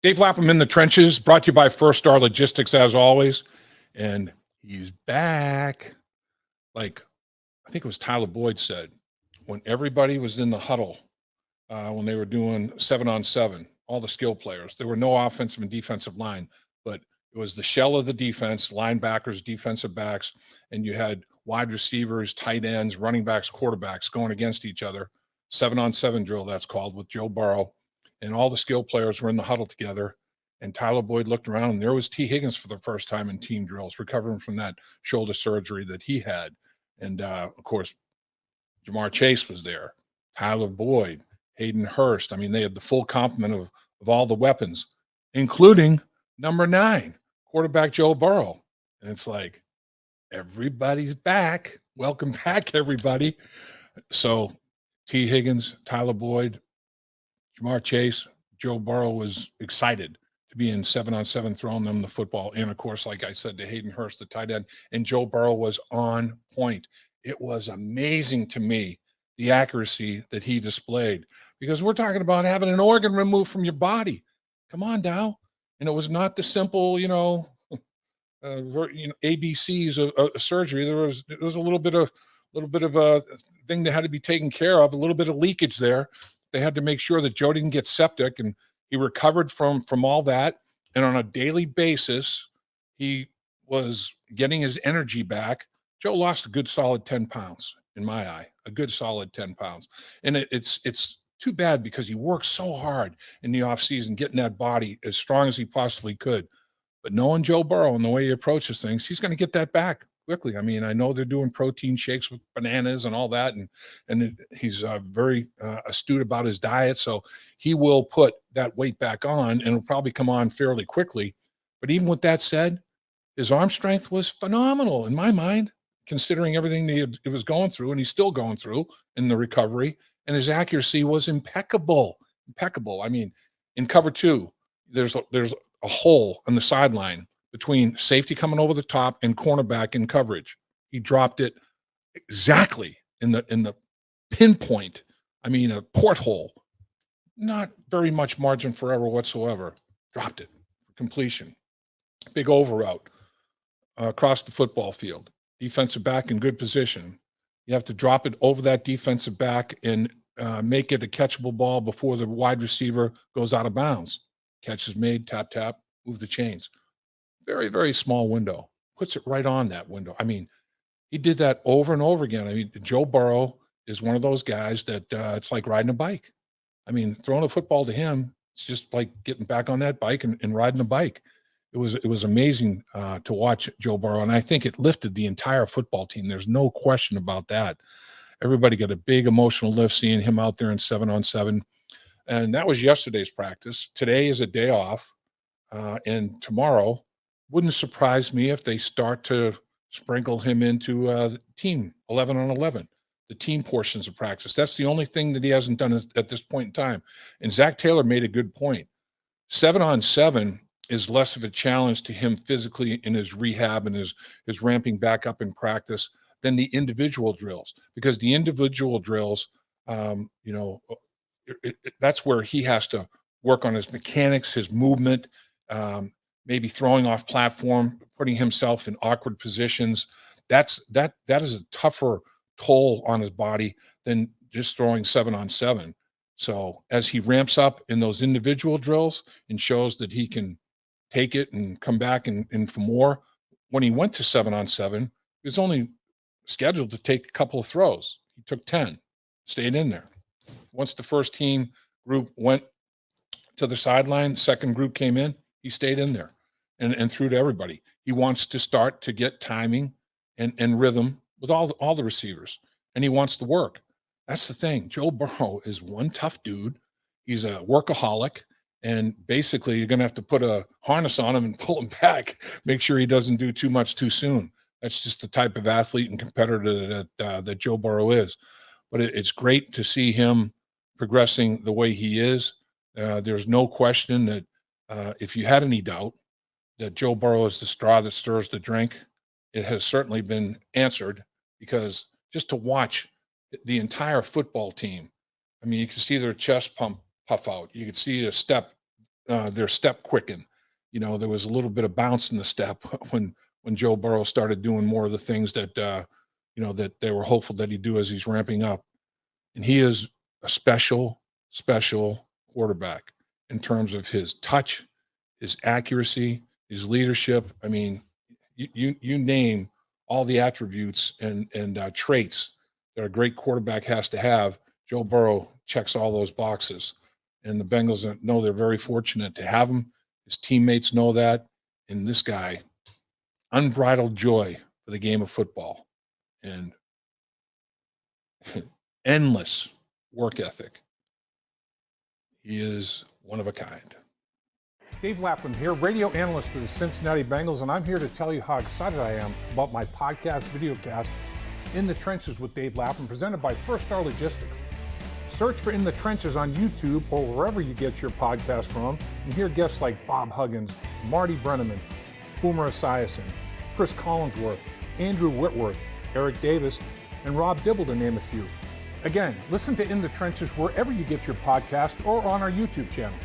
Dave Lapham in the trenches, brought to you by First Star Logistics, as always. And he's back. Like, I think it was Tyler Boyd said, when everybody was in the huddle, when they were doing 7-on-7, all the skill players, there were no offensive and defensive line, but it was the shell of the defense, linebackers, defensive backs, and you had wide receivers, tight ends, running backs, quarterbacks going against each other. 7-on-7 drill, that's called, with Joe Burrow. And all the skill players were in the huddle together. And Tyler Boyd looked around, and there was Tee Higgins for the first time in team drills, recovering from that shoulder surgery that he had. And, of course, Jamar Chase was there, Tyler Boyd, Hayden Hurst. I mean, they had the full complement of all the weapons, including number 9, quarterback Joe Burrow. And it's like, everybody's back. Welcome back, everybody. So Tee Higgins, Tyler Boyd, Jamar Chase, Joe Burrow was excited to be in 7-on-7, throwing them the football. And, of course, like I said, to Hayden Hurst, the tight end, and Joe Burrow was on point. It was amazing to me, the accuracy that he displayed, because we're talking about having an organ removed from your body. Come on, Dow. And it was not the simple, ABCs of surgery. There was a little bit of a thing that had to be taken care of, a little bit of leakage there. They had to make sure that Joe didn't get septic, and he recovered from all that. And on a daily basis, he was getting his energy back. Joe lost a good solid 10 pounds in my eye, a good solid 10 pounds. And it's too bad, because he worked so hard in the offseason getting that body as strong as he possibly could. But knowing Joe Burrow and the way he approaches things, he's going to get that back quickly. I mean, I know they're doing protein shakes with bananas and all that, and he's very astute about his diet, so he will put that weight back on, and it'll probably come on fairly quickly. But even with that said, his arm strength was phenomenal in my mind, considering everything he was going through, and he's still going through in the recovery, and his accuracy was impeccable. I mean, in cover 2, there's a hole on the sideline between safety coming over the top and cornerback in coverage. He dropped it exactly in the pinpoint. I mean, a porthole, not very much margin for error whatsoever. Dropped it for completion. Big over route across the football field. Defensive back in good position. You have to drop it over that defensive back and make it a catchable ball before the wide receiver goes out of bounds. Catch is made, tap, tap, move the chains. Very, very small window. Puts it right on that window. I mean, he did that over and over again. I mean, Joe Burrow is one of those guys that it's like riding a bike. I mean, throwing a football to him, it's just like getting back on that bike and riding a bike. It was amazing to watch Joe Burrow, and I think it lifted the entire football team. There's no question about that. Everybody got a big emotional lift seeing him out there in 7-on-7, and that was yesterday's practice. Today is a day off, and tomorrow wouldn't surprise me if they start to sprinkle him into the team 11-on-11, the team portions of practice. That's the only thing that he hasn't done at this point in time. And Zach Taylor made a good point. 7-on-7 is less of a challenge to him physically in his rehab and his ramping back up in practice than the individual drills, because the individual drills, that's where he has to work on his mechanics, his movement, maybe throwing off platform, putting himself in awkward positions. That is a tougher toll on his body than just throwing 7-on-7. So as he ramps up in those individual drills and shows that he can take it and come back and for more, when he went to 7-on-7, he was only scheduled to take a couple of throws. He took 10, stayed in there. Once the first team group went to the sideline, second group came in, he stayed in there and threw to everybody. He wants to start to get timing and rhythm with all the receivers, and he wants to work. That's the thing. Joe Burrow is one tough dude. He's a workaholic, and basically you're going to have to put a harness on him and pull him back, make sure he doesn't do too much too soon. That's just the type of athlete and competitor that Joe Burrow is. But it's great to see him progressing the way he is. There's no question that if you had any doubt that Joe Burrow is the straw that stirs the drink, it has certainly been answered, because just to watch the entire football team, I mean, you can see their chest puff out. You could see a step their step quicken. You know, there was a little bit of bounce in the step when Joe Burrow started doing more of the things that that they were hopeful that he'd do as he's ramping up. And he is a special quarterback in terms of his touch, his accuracy, his leadership. I mean, you name all the attributes and traits that a great quarterback has to have. Joe Burrow checks all those boxes, and the Bengals know they're very fortunate to have him. His teammates know that, and this guy, unbridled joy for the game of football, and endless work ethic. He is one of a kind. Dave Lapham here, radio analyst for the Cincinnati Bengals, and I'm here to tell you how excited I am about my podcast videocast, In the Trenches with Dave Lapham, presented by First Star Logistics. Search for In the Trenches on YouTube or wherever you get your podcast from, and hear guests like Bob Huggins, Marty Brenneman, Boomer Esiason, Chris Collinsworth, Andrew Whitworth, Eric Davis, and Rob Dibble, to name a few. Again, listen to In the Trenches wherever you get your podcast or on our YouTube channel.